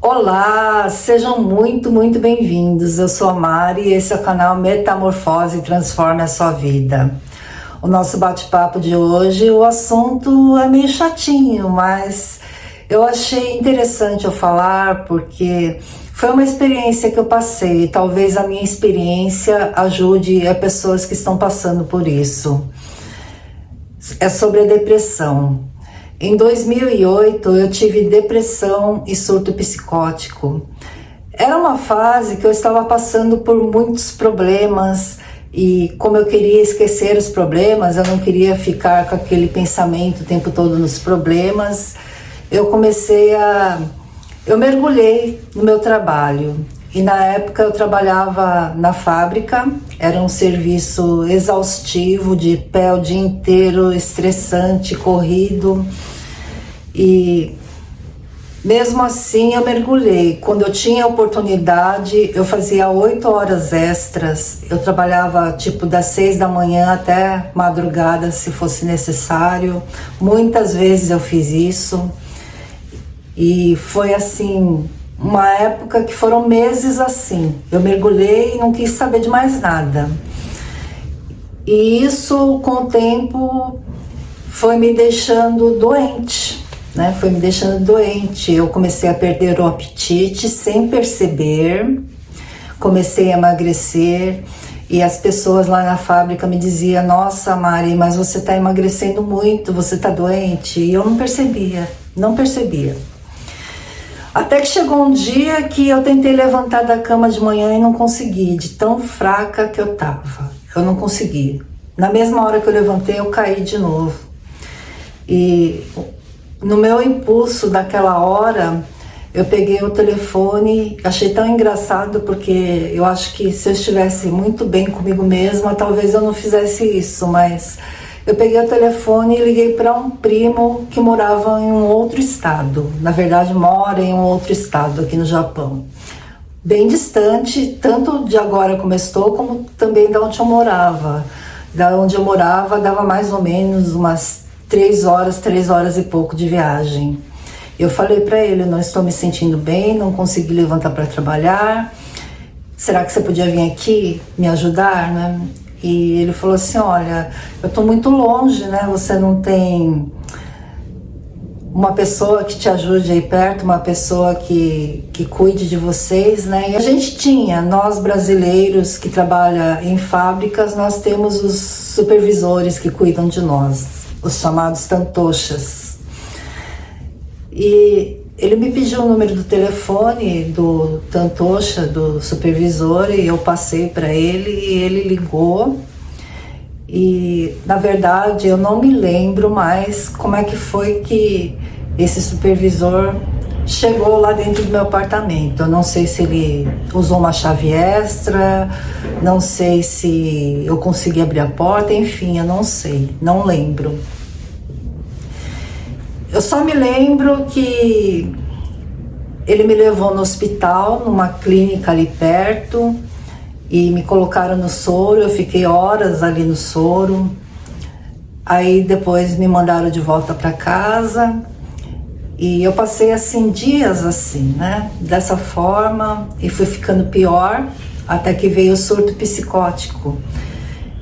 Olá, sejam muito bem-vindos. Eu sou a Mari e esse é o canal Metamorfose Transforme a Sua Vida. O nosso bate-papo de hoje, o assunto é meio chatinho, mas eu achei interessante eu falar porque foi uma experiência que eu passei. Talvez a minha experiência ajude as pessoas que estão passando por isso. É sobre a depressão. Em 2008 eu tive depressão e surto psicótico. Era uma fase que eu estava passando por muitos problemas e como eu queria esquecer os problemas, eu não queria ficar com aquele pensamento o tempo todo nos problemas, eu mergulhei no meu trabalho. E na época eu trabalhava na fábrica, era um serviço exaustivo, de pé o dia inteiro, estressante, corrido. E mesmo assim eu mergulhei. Quando eu tinha oportunidade, eu fazia 8 horas extras. Eu trabalhava tipo das 6 da manhã até madrugada, se fosse necessário. Muitas vezes eu fiz isso. E foi assim, uma época que foram meses assim. Eu mergulhei e não quis saber de mais nada. E isso, com o tempo, foi me deixando doente. Foi me deixando doente. Eu comecei a perder o apetite sem perceber, comecei a emagrecer e as pessoas lá na fábrica me diziam: nossa, Mari, mas você está emagrecendo muito, você está doente. E eu não percebia. Até que chegou um dia que eu tentei levantar da cama de manhã e não consegui, de tão fraca que eu estava. Eu não consegui. Na mesma hora que eu levantei, eu caí de novo. E no meu impulso daquela hora, eu peguei o telefone, achei tão engraçado porque eu acho que se eu estivesse muito bem comigo mesma, talvez eu não fizesse isso, mas eu peguei o telefone e liguei para um primo que morava em um outro estado. Na verdade, mora em um outro estado aqui no Japão. Bem distante, tanto de agora como estou, como também de onde eu morava. Da onde eu morava dava mais ou menos umas 3 horas e pouco de viagem. Eu falei para ele: não estou me sentindo bem, não consegui levantar para trabalhar. Será que você podia vir aqui me ajudar, né? E ele falou assim: olha, eu estou muito longe, né? Você não tem uma pessoa que te ajude aí perto, uma pessoa que cuide de vocês, né? E a gente tinha, nós brasileiros que trabalham em fábricas, nós temos os supervisores que cuidam de nós, os chamados tantoshas. E ele me pediu o número do telefone do tantosha, do supervisor, e eu passei para ele e ele ligou. E na verdade eu não me lembro mais como é que foi que esse supervisor chegou lá dentro do meu apartamento. Eu não sei se ele usou uma chave extra, não sei se eu consegui abrir a porta, enfim, eu não sei, não lembro. Eu só me lembro que ele me levou no hospital, numa clínica ali perto, e me colocaram no soro. Eu fiquei horas ali no soro. Aí depois me mandaram de volta para casa. E eu passei assim dias assim, né? Dessa forma, e fui ficando pior, até que veio o surto psicótico.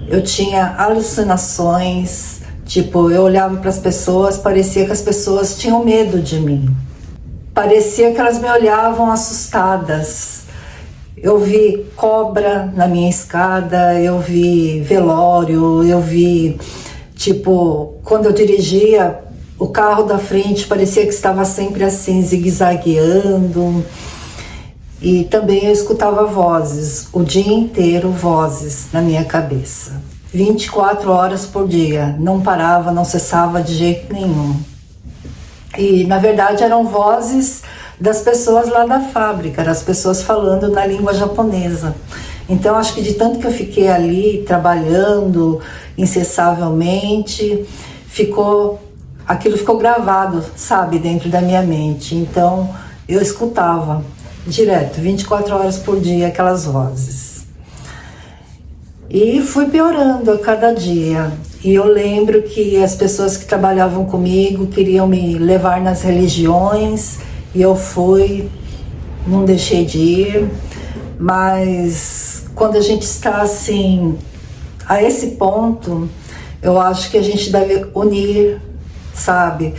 Eu tinha alucinações. Tipo, eu olhava para as pessoas, parecia que as pessoas tinham medo de mim. Parecia que elas me olhavam assustadas. Eu vi cobra na minha escada, eu vi velório, eu vi, tipo, quando eu dirigia, o carro da frente parecia que estava sempre assim, zigue-zagueando. E também eu escutava vozes, o dia inteiro vozes na minha cabeça. 24 horas por dia, não parava, não cessava de jeito nenhum. E na verdade eram vozes das pessoas lá da fábrica, as pessoas falando na língua japonesa. Então acho que de tanto que eu fiquei ali trabalhando incessavelmente, aquilo ficou gravado, sabe, dentro da minha mente. Então eu escutava direto, 24 horas por dia, aquelas vozes. E fui piorando a cada dia. E eu lembro que as pessoas que trabalhavam comigo queriam me levar nas religiões, e eu fui. não deixei de ir, mas quando a gente está assim, a esse ponto, eu acho que a gente deve unir, sabe?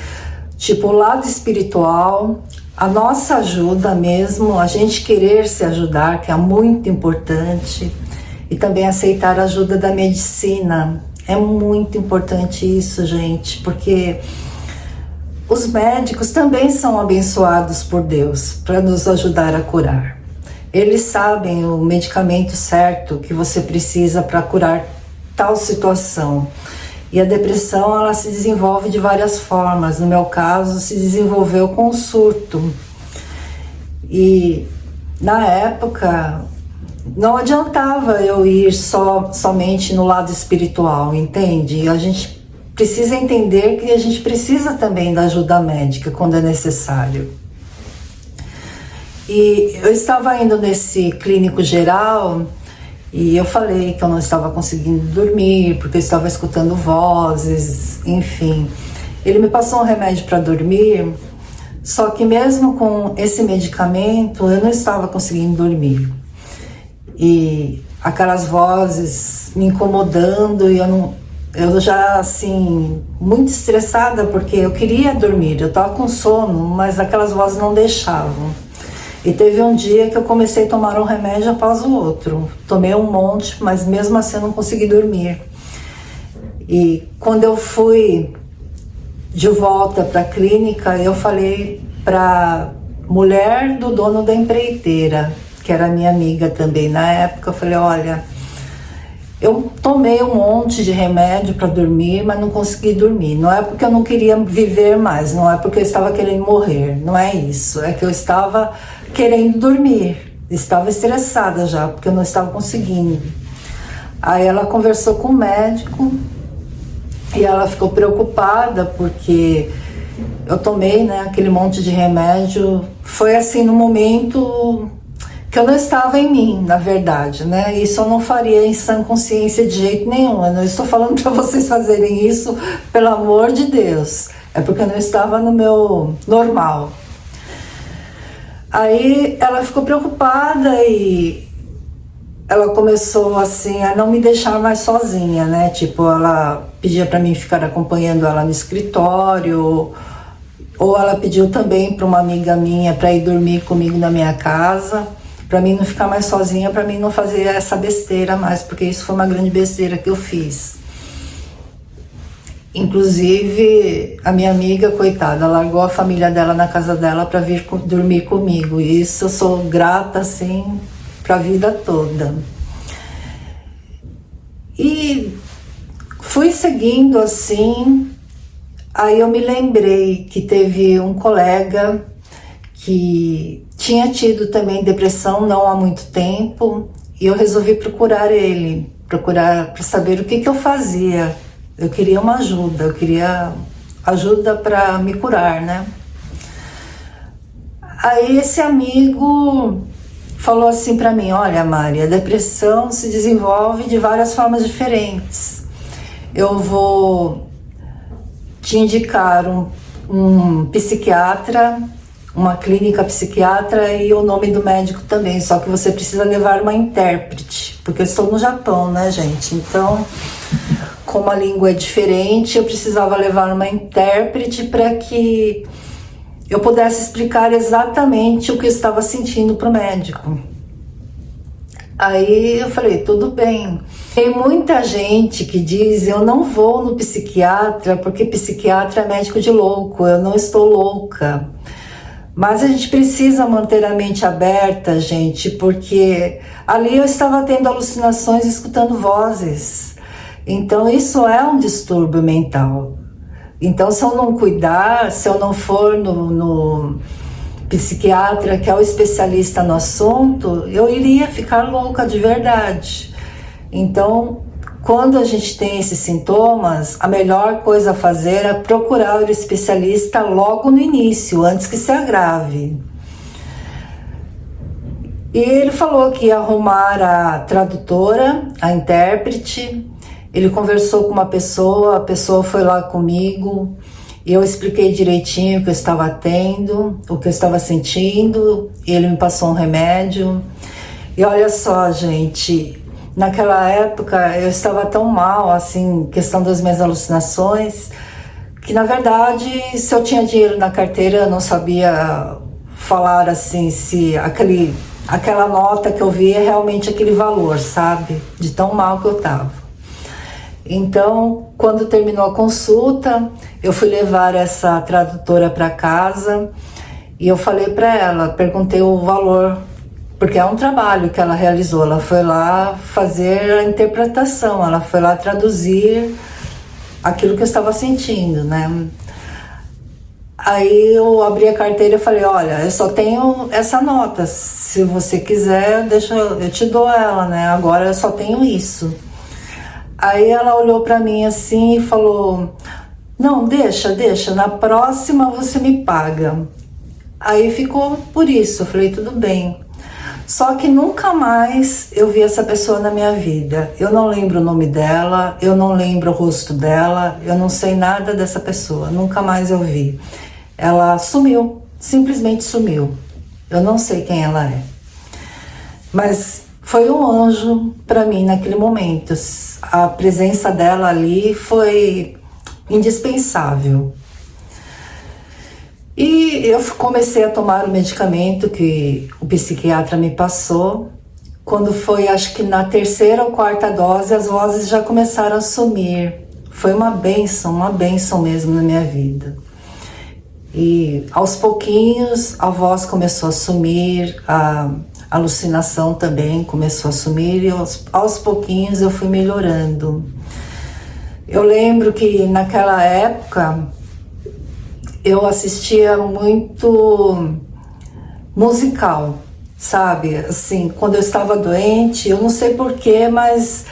Tipo, o lado espiritual, a nossa ajuda mesmo, a gente querer se ajudar, que é muito importante, e também aceitar a ajuda da medicina. É muito importante isso, gente, porque os médicos também são abençoados por Deus para nos ajudar a curar. Eles sabem o medicamento certo que você precisa para curar tal situação. E a depressão, ela se desenvolve de várias formas. No meu caso, se desenvolveu com o surto. E na época não adiantava eu ir somente no lado espiritual, entende? A gente precisa entender que a gente precisa também da ajuda médica quando é necessário. E eu estava indo nesse clínico geral e eu falei que eu não estava conseguindo dormir porque eu estava escutando vozes, enfim. Ele me passou um remédio para dormir, só que mesmo com esse medicamento eu não estava conseguindo dormir. E aquelas vozes me incomodando e eu já assim, muito estressada porque eu queria dormir, eu estava com sono, mas aquelas vozes não deixavam. E teve um dia que eu comecei a tomar um remédio após o outro. Tomei um monte, mas mesmo assim eu não consegui dormir. E quando eu fui de volta para a clínica, eu falei para a mulher do dono da empreiteira, que era minha amiga também na época, eu falei, olha, eu tomei um monte de remédio para dormir, mas não consegui dormir. Não é porque eu não queria viver mais, não é porque eu estava querendo morrer, não é isso. É que eu estava querendo dormir, estava estressada já, porque eu não estava conseguindo. Aí ela conversou com o médico e ela ficou preocupada porque eu tomei, né, aquele monte de remédio. Foi assim no momento que eu não estava em mim, na verdade, né? Isso eu não faria em sã consciência de jeito nenhum. Eu não estou falando para vocês fazerem isso, pelo amor de Deus. É porque eu não estava no meu normal. Aí ela ficou preocupada e ela começou assim a não me deixar mais sozinha, né? Tipo, ela pedia para mim ficar acompanhando ela no escritório, ou ela pediu também para uma amiga minha para ir dormir comigo na minha casa, para mim não ficar mais sozinha, para mim não fazer essa besteira mais, porque isso foi uma grande besteira que eu fiz. Inclusive, a minha amiga, coitada, largou a família dela na casa dela para vir dormir comigo. E isso eu sou grata, assim, para a vida toda. E fui seguindo assim, aí eu me lembrei que teve um colega que tinha tido também depressão não há muito tempo, e eu resolvi procurar ele, para saber o que eu fazia. Eu queria uma ajuda, eu queria ajuda para me curar, né? Aí esse amigo falou assim para mim, olha, Mari, a depressão se desenvolve de várias formas diferentes. Eu vou te indicar um psiquiatra, uma clínica psiquiatra e o nome do médico também, só que você precisa levar uma intérprete, porque eu estou no Japão, né, gente? Então, como a língua é diferente, eu precisava levar uma intérprete para que eu pudesse explicar exatamente o que eu estava sentindo para o médico. Aí eu falei, tudo bem. Tem muita gente que diz, eu não vou no psiquiatra porque psiquiatra é médico de louco, eu não estou louca. Mas a gente precisa manter a mente aberta, gente, porque ali eu estava tendo alucinações escutando vozes. Então isso é um distúrbio mental. Então se eu não cuidar, se eu não for no psiquiatra, que é o especialista no assunto, eu iria ficar louca de verdade. Então, quando a gente tem esses sintomas, a melhor coisa a fazer é procurar o especialista logo no início, antes que se agrave. E ele falou que ia arrumar a tradutora, a intérprete. Ele conversou com uma pessoa, a pessoa foi lá comigo E eu expliquei direitinho o que eu estava tendo, o que eu estava sentindo, e ele me passou um remédio. E olha só, gente, naquela época eu estava tão mal, assim, questão das minhas alucinações, que na verdade, se eu tinha dinheiro na carteira, eu não sabia falar assim, se aquela nota que eu vi é realmente aquele valor, sabe? De tão mal que eu tava. Então, quando terminou a consulta, eu fui levar essa tradutora para casa e eu falei para ela, perguntei o valor, porque é um trabalho que ela realizou. Ela foi lá fazer a interpretação, ela foi lá traduzir aquilo que eu estava sentindo, né? Aí eu abri a carteira e falei, olha, eu só tenho essa nota, se você quiser, eu te dou ela, né? Agora eu só tenho isso. Aí ela olhou pra mim assim e falou, não, deixa, na próxima você me paga. Aí ficou por isso, eu falei, tudo bem. Só que nunca mais eu vi essa pessoa na minha vida. Eu não lembro o nome dela, eu não lembro o rosto dela, eu não sei nada dessa pessoa, nunca mais eu vi. Ela sumiu, simplesmente sumiu. Eu não sei quem ela é. Mas foi um anjo para mim naquele momento. A presença dela ali foi indispensável. E eu comecei a tomar o medicamento que o psiquiatra me passou. Quando foi, acho que na 3ª ou 4ª dose, as vozes já começaram a sumir. Foi uma bênção mesmo na minha vida. E aos pouquinhos a voz começou a sumir, a alucinação também começou a sumir e aos pouquinhos eu fui melhorando. Eu lembro que naquela época eu assistia muito musical, sabe? Assim, quando eu estava doente, eu não sei porquê, mas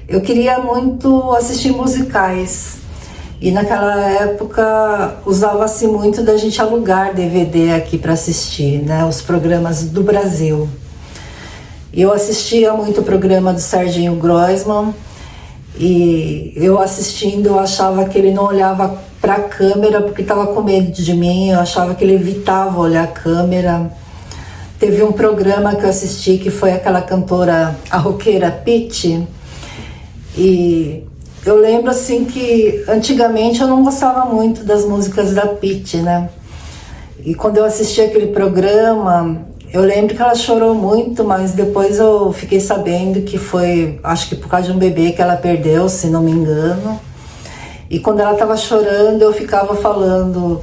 eu queria muito assistir musicais. E naquela época usava-se muito da gente alugar DVD aqui para assistir, né? Os programas do Brasil. E eu assistia muito o programa do Serginho Groisman. E eu assistindo, eu achava que ele não olhava para a câmera porque estava com medo de mim. Eu achava que ele evitava olhar a câmera. Teve um programa que eu assisti que foi aquela cantora, a roqueira Pitty. E eu lembro assim que antigamente eu não gostava muito das músicas da Pitty, né? E quando eu assisti aquele programa, eu lembro que ela chorou muito, mas depois eu fiquei sabendo que foi, acho que por causa de um bebê que ela perdeu, se não me engano. E quando ela estava chorando, eu ficava falando,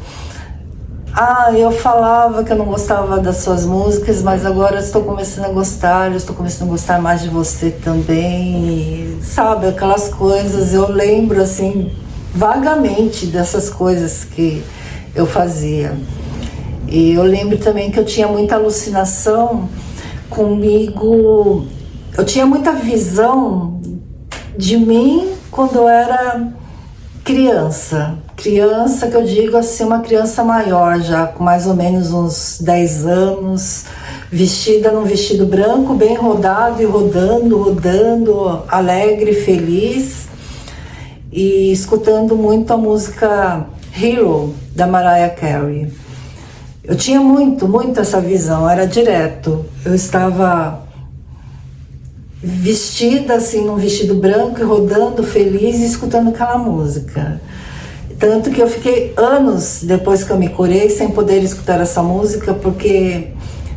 eu falava que eu não gostava das suas músicas, mas agora eu estou começando a gostar, eu estou começando a gostar mais de você também. E, sabe, aquelas coisas, eu lembro assim, vagamente dessas coisas que eu fazia. E eu lembro também que eu tinha muita alucinação comigo, eu tinha muita visão de mim quando eu era criança que eu digo assim, uma criança maior já, com mais ou menos uns 10 anos, vestida num vestido branco, bem rodado e rodando, alegre, feliz, e escutando muito a música Hero, da Mariah Carey. Eu tinha muito essa visão, era direto. Eu estava vestida assim num vestido branco e rodando feliz e escutando aquela música. Tanto que eu fiquei anos depois que eu me curei sem poder escutar essa música, porque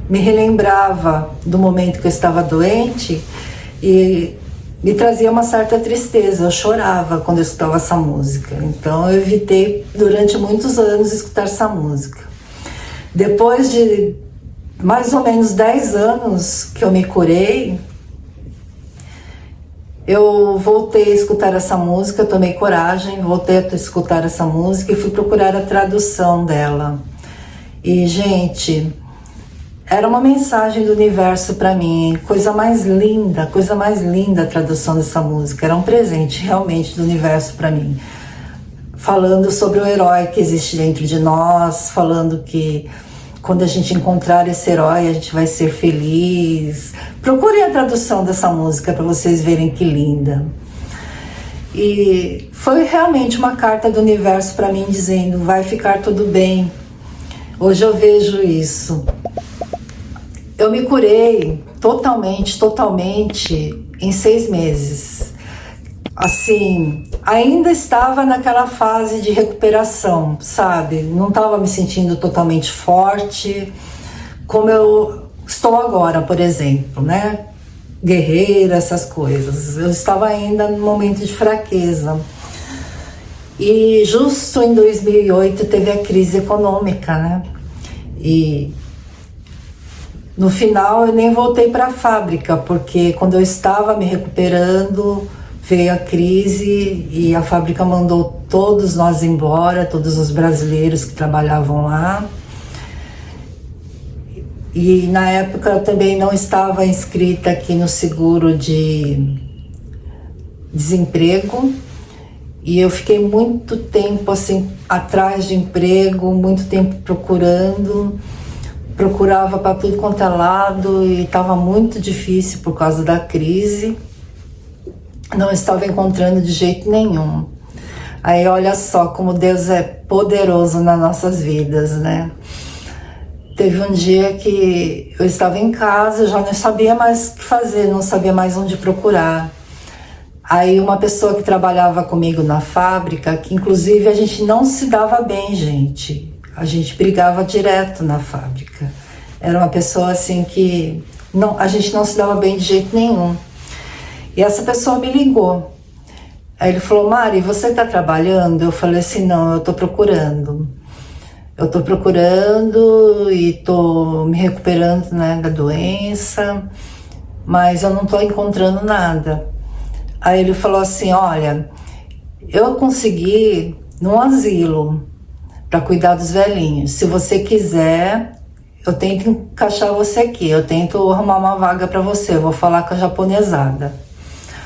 me relembrava do momento que eu estava doente e me trazia uma certa tristeza. Eu chorava quando eu escutava essa música. Então eu evitei durante muitos anos escutar essa música. Depois de mais ou menos 10 anos que eu me curei, eu voltei a escutar essa música, tomei coragem, voltei a escutar essa música e fui procurar a tradução dela. E, gente, era uma mensagem do universo para mim, coisa mais linda a tradução dessa música. Era um presente realmente do universo para mim. Falando sobre o herói que existe dentro de nós, falando que quando a gente encontrar esse herói, a gente vai ser feliz. Procurem a tradução dessa música para vocês verem que linda. E foi realmente uma carta do universo para mim dizendo, vai ficar tudo bem. Hoje eu vejo isso. Eu me curei totalmente em 6 meses. Assim, ainda estava naquela fase de recuperação, sabe? Não estava me sentindo totalmente forte, como eu estou agora, por exemplo, né? Guerreira, essas coisas. Eu estava ainda no momento de fraqueza. E justo em 2008 teve a crise econômica, né? E no final eu nem voltei para a fábrica, porque quando eu estava me recuperando, veio a crise e a fábrica mandou todos nós embora, todos os brasileiros que trabalhavam lá. E na época eu também não estava inscrita aqui no seguro de desemprego. E eu fiquei muito tempo assim atrás de emprego, muito tempo procurava para tudo quanto é lado e estava muito difícil por causa da crise. Não estava encontrando de jeito nenhum. Aí olha só como Deus é poderoso nas nossas vidas, né? Teve um dia que eu estava em casa, eu já não sabia mais o que fazer, não sabia mais onde procurar. Aí uma pessoa que trabalhava comigo na fábrica, que inclusive a gente não se dava bem, gente. A gente brigava direto na fábrica. Era uma pessoa assim que a gente não se dava bem de jeito nenhum. E essa pessoa me ligou. Aí ele falou, Mari, você está trabalhando? Eu falei assim, não, eu estou procurando. Eu estou procurando e estou me recuperando, né, da doença, mas eu não estou encontrando nada. Aí ele falou assim, olha, eu consegui num asilo para cuidar dos velhinhos. Se você quiser, eu tento encaixar você aqui, eu tento arrumar uma vaga para você, eu vou falar com a japonesada.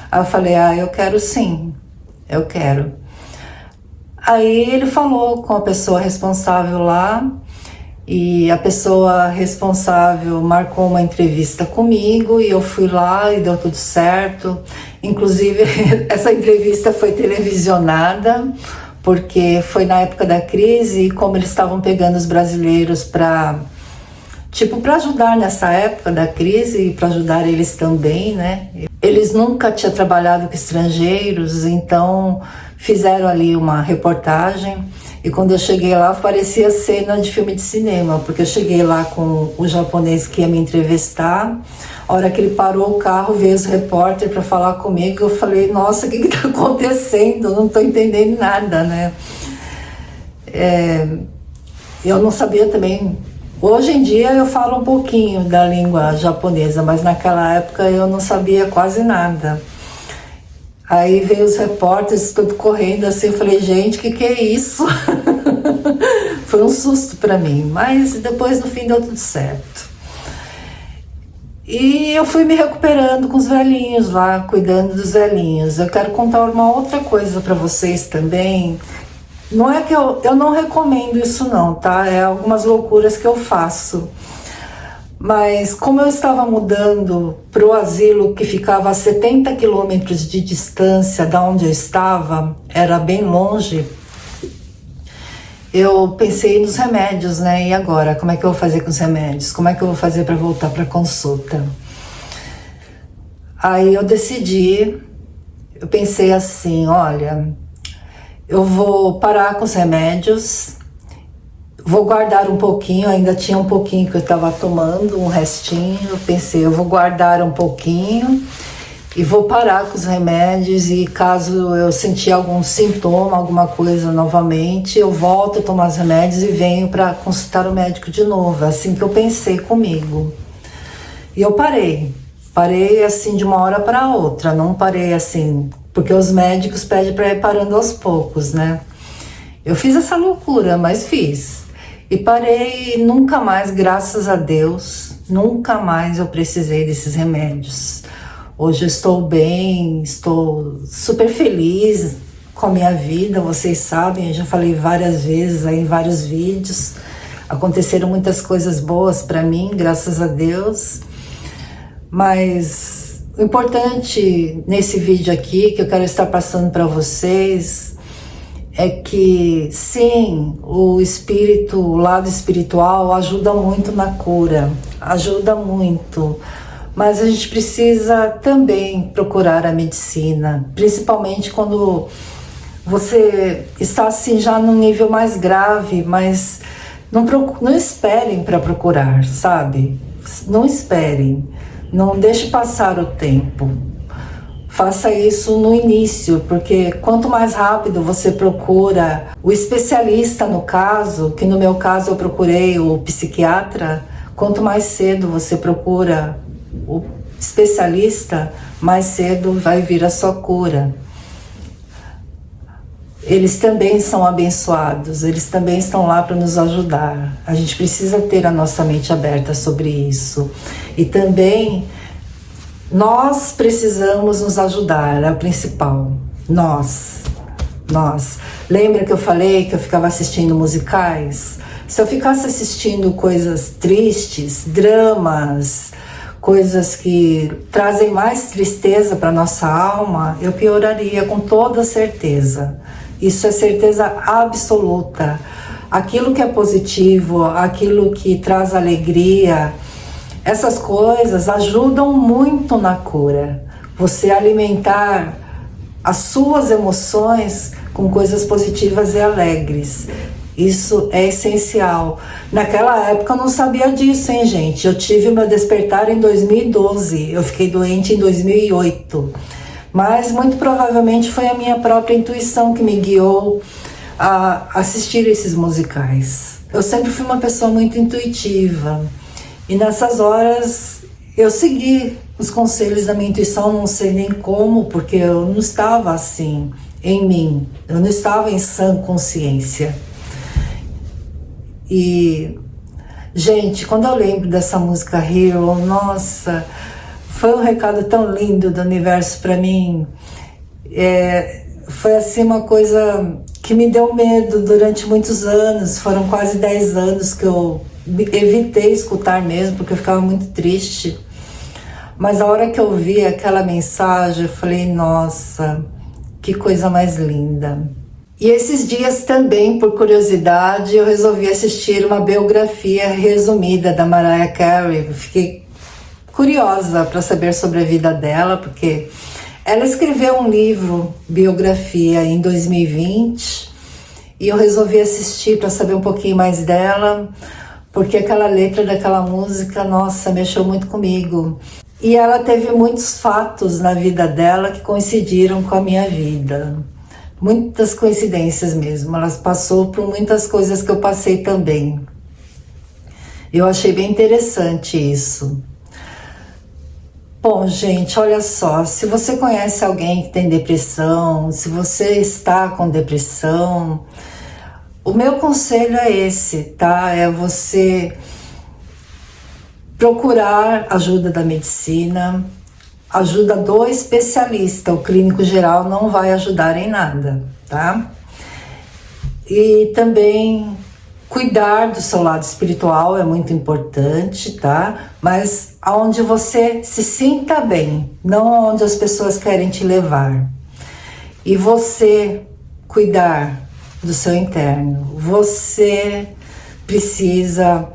Aí eu falei, eu quero sim, eu quero. Aí ele falou com a pessoa responsável lá e a pessoa responsável marcou uma entrevista comigo e eu fui lá e deu tudo certo. Inclusive, essa entrevista foi televisionada porque foi na época da crise e como eles estavam pegando os brasileiros para ajudar nessa época da crise e para ajudar eles também, né? Eles nunca tinham trabalhado com estrangeiros, então fizeram ali uma reportagem e quando eu cheguei lá parecia cena de filme de cinema, porque eu cheguei lá com o japonês que ia me entrevistar. A hora que ele parou o carro, veio os repórteres para falar comigo, eu falei, nossa, o que está acontecendo? Eu não estou entendendo nada, né? Eu não sabia também. Hoje em dia eu falo um pouquinho da língua japonesa, mas naquela época eu não sabia quase nada. Aí veio os repórteres tudo correndo assim, eu falei, gente, que é isso? Foi um susto para mim, mas depois no fim deu tudo certo. E eu fui me recuperando com os velhinhos lá, cuidando dos velhinhos. Eu quero contar uma outra coisa para vocês também. Não é que eu não recomendo isso não, tá? É algumas loucuras que eu faço. Mas como eu estava mudando para o asilo que ficava a 70 quilômetros de distância da onde eu estava, era bem longe, eu pensei nos remédios, né? E agora? Como é que eu vou fazer com os remédios? Como é que eu vou fazer para voltar para a consulta? Aí eu decidi, eu pensei assim, olha, eu vou parar com os remédios, vou guardar um pouquinho, ainda tinha um pouquinho que eu estava tomando, um restinho. Eu pensei, eu vou guardar um pouquinho e vou parar com os remédios e caso eu sentir algum sintoma, alguma coisa novamente, eu volto a tomar os remédios e venho para consultar o médico de novo. É assim que eu pensei comigo. E eu parei assim de uma hora para outra, não parei assim, porque os médicos pedem para ir parando aos poucos, né? Eu fiz essa loucura, mas fiz. E parei e nunca mais, graças a Deus, nunca mais eu precisei desses remédios. Hoje eu estou bem, estou super feliz com a minha vida, vocês sabem, eu já falei várias vezes aí em vários vídeos. Aconteceram muitas coisas boas para mim, graças a Deus. Mas O importante nesse vídeo aqui, que eu quero estar passando para vocês, é que sim, o espírito, o lado espiritual ajuda muito na cura, ajuda muito, mas a gente precisa também procurar a medicina, principalmente quando você está assim já num nível mais grave, mas não esperem para procurar, sabe? Não esperem, não deixe passar o tempo. Faça isso no início, porque quanto mais rápido você procura o especialista no caso, que no meu caso eu procurei o psiquiatra, quanto mais cedo você procura o especialista, mais cedo vai vir a sua cura. Eles também são abençoados, eles também estão lá para nos ajudar. A gente precisa ter a nossa mente aberta sobre isso. E também nós precisamos nos ajudar, é o principal. Nós. Lembra que eu falei que eu ficava assistindo musicais? Se eu ficasse assistindo coisas tristes, dramas, coisas que trazem mais tristeza para nossa alma, eu pioraria com toda certeza. Isso é certeza absoluta. Aquilo que é positivo, aquilo que traz alegria, essas coisas ajudam muito na cura. Você alimentar as suas emoções com coisas positivas e alegres. Isso é essencial. Naquela época eu não sabia disso, hein, gente? Eu tive o meu despertar em 2012. Eu fiquei doente em 2008. Mas muito provavelmente foi a minha própria intuição que me guiou a assistir esses musicais. Eu sempre fui uma pessoa muito intuitiva. E nessas horas eu segui os conselhos da minha intuição, não sei nem como, porque eu não estava assim em mim, eu não estava em sã consciência. E, gente, quando eu lembro dessa música Hero, nossa, foi um recado tão lindo do universo para mim. Foi assim uma coisa que me deu medo durante muitos anos, foram quase 10 anos que eu evitei escutar mesmo, porque eu ficava muito triste. Mas a hora que eu vi aquela mensagem, eu falei, nossa, que coisa mais linda. E esses dias também, por curiosidade, eu resolvi assistir uma biografia resumida da Mariah Carey. Eu fiquei curiosa para saber sobre a vida dela, porque ela escreveu um livro, biografia, em 2020, e eu resolvi assistir para saber um pouquinho mais dela, porque aquela letra daquela música, nossa, mexeu muito comigo. E ela teve muitos fatos na vida dela que coincidiram com a minha vida. Muitas coincidências mesmo. Ela passou por muitas coisas que eu passei também. Eu achei bem interessante isso. Bom, gente, olha só. Se você conhece alguém que tem depressão, se você está com depressão, o meu conselho é esse, tá? É você procurar ajuda da medicina, ajuda do especialista. O clínico geral não vai ajudar em nada, tá? E também cuidar do seu lado espiritual é muito importante, tá? Mas aonde você se sinta bem, não onde as pessoas querem te levar. E você cuidar do seu interno. Você precisa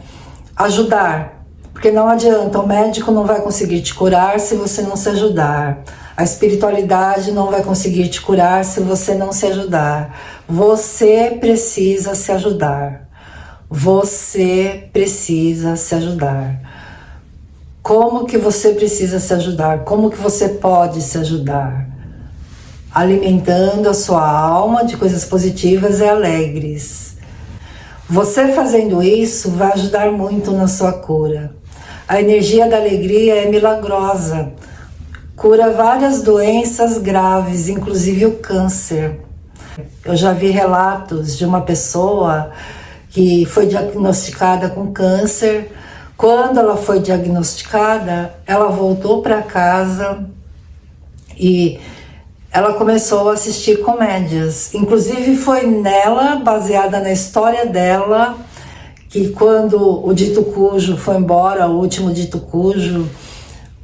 ajudar, porque não adianta, o médico não vai conseguir te curar se você não se ajudar. A espiritualidade não vai conseguir te curar se você não se ajudar. Você precisa se ajudar. Você precisa se ajudar. Como que você precisa se ajudar? Como que você pode se ajudar? Alimentando a sua alma de coisas positivas e alegres. Você fazendo isso vai ajudar muito na sua cura. A energia da alegria é milagrosa. Cura várias doenças graves, inclusive o câncer. Eu já vi relatos de uma pessoa que foi diagnosticada com câncer. Quando ela foi diagnosticada, ela voltou para casa e ela começou a assistir comédias. Inclusive foi nela, baseada na história dela, que quando o dito cujo foi embora, o último dito cujo,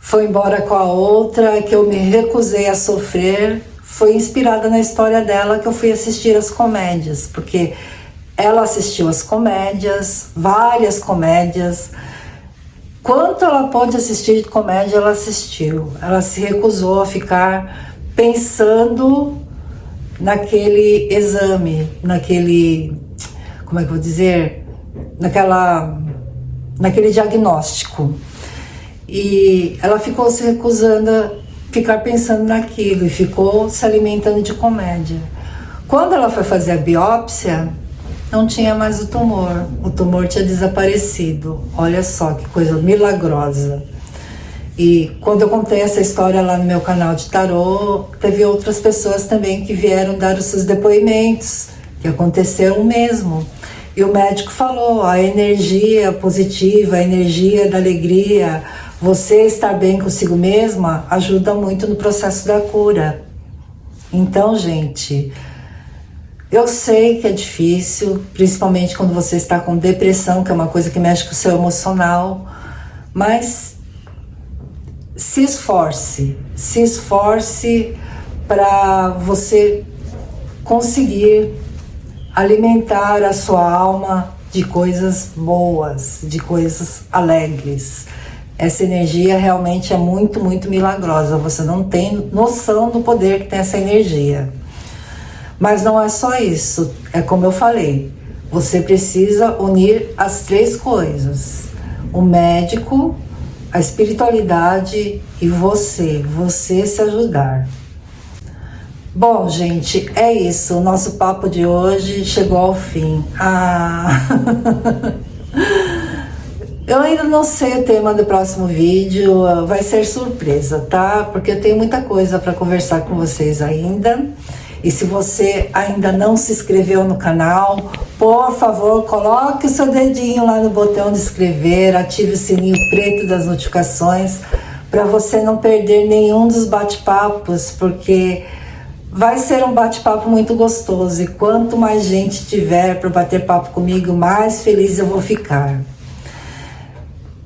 foi embora com a outra, que eu me recusei a sofrer, foi inspirada na história dela que eu fui assistir as comédias, porque ela assistiu as comédias, várias comédias. Quanto ela pôde assistir de comédia, ela assistiu. Ela se recusou a ficar pensando naquele exame, como é que eu vou dizer? Naquele diagnóstico. E ela ficou se recusando a ficar pensando naquilo e ficou se alimentando de comédia. Quando ela foi fazer a biópsia, não tinha mais o tumor tinha desaparecido. Olha só que coisa milagrosa. E quando eu contei essa história lá no meu canal de tarô, teve outras pessoas também que vieram dar os seus depoimentos, que aconteceu o mesmo. E o médico falou, a energia positiva, a energia da alegria, você estar bem consigo mesma, ajuda muito no processo da cura. Então, gente, eu sei que é difícil, principalmente quando você está com depressão, que é uma coisa que mexe com o seu emocional, mas se esforce para você conseguir alimentar a sua alma de coisas boas, de coisas alegres. Essa energia realmente é muito, muito milagrosa, você não tem noção do poder que tem essa energia. Mas não é só isso, é como eu falei, você precisa unir as três coisas: o médico, a espiritualidade e você se ajudar. Bom, gente, é isso, o nosso papo de hoje chegou ao fim. Eu ainda não sei o tema do próximo vídeo, vai ser surpresa, tá? Porque eu tenho muita coisa para conversar com vocês ainda. E se você ainda não se inscreveu no canal, por favor, coloque o seu dedinho lá no botão de inscrever, ative o sininho preto das notificações para você não perder nenhum dos bate-papos, porque vai ser um bate-papo muito gostoso e quanto mais gente tiver para bater papo comigo, mais feliz eu vou ficar.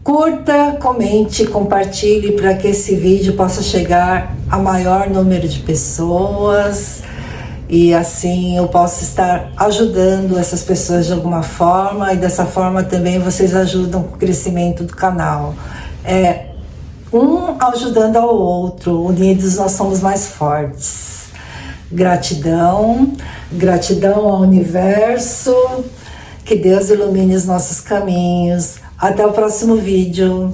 Curta, comente, compartilhe para que esse vídeo possa chegar a maior número de pessoas. E assim eu posso estar ajudando essas pessoas de alguma forma, e dessa forma também vocês ajudam com o crescimento do canal. Um ajudando ao outro, unidos nós somos mais fortes. Gratidão, gratidão ao universo, que Deus ilumine os nossos caminhos. Até o próximo vídeo.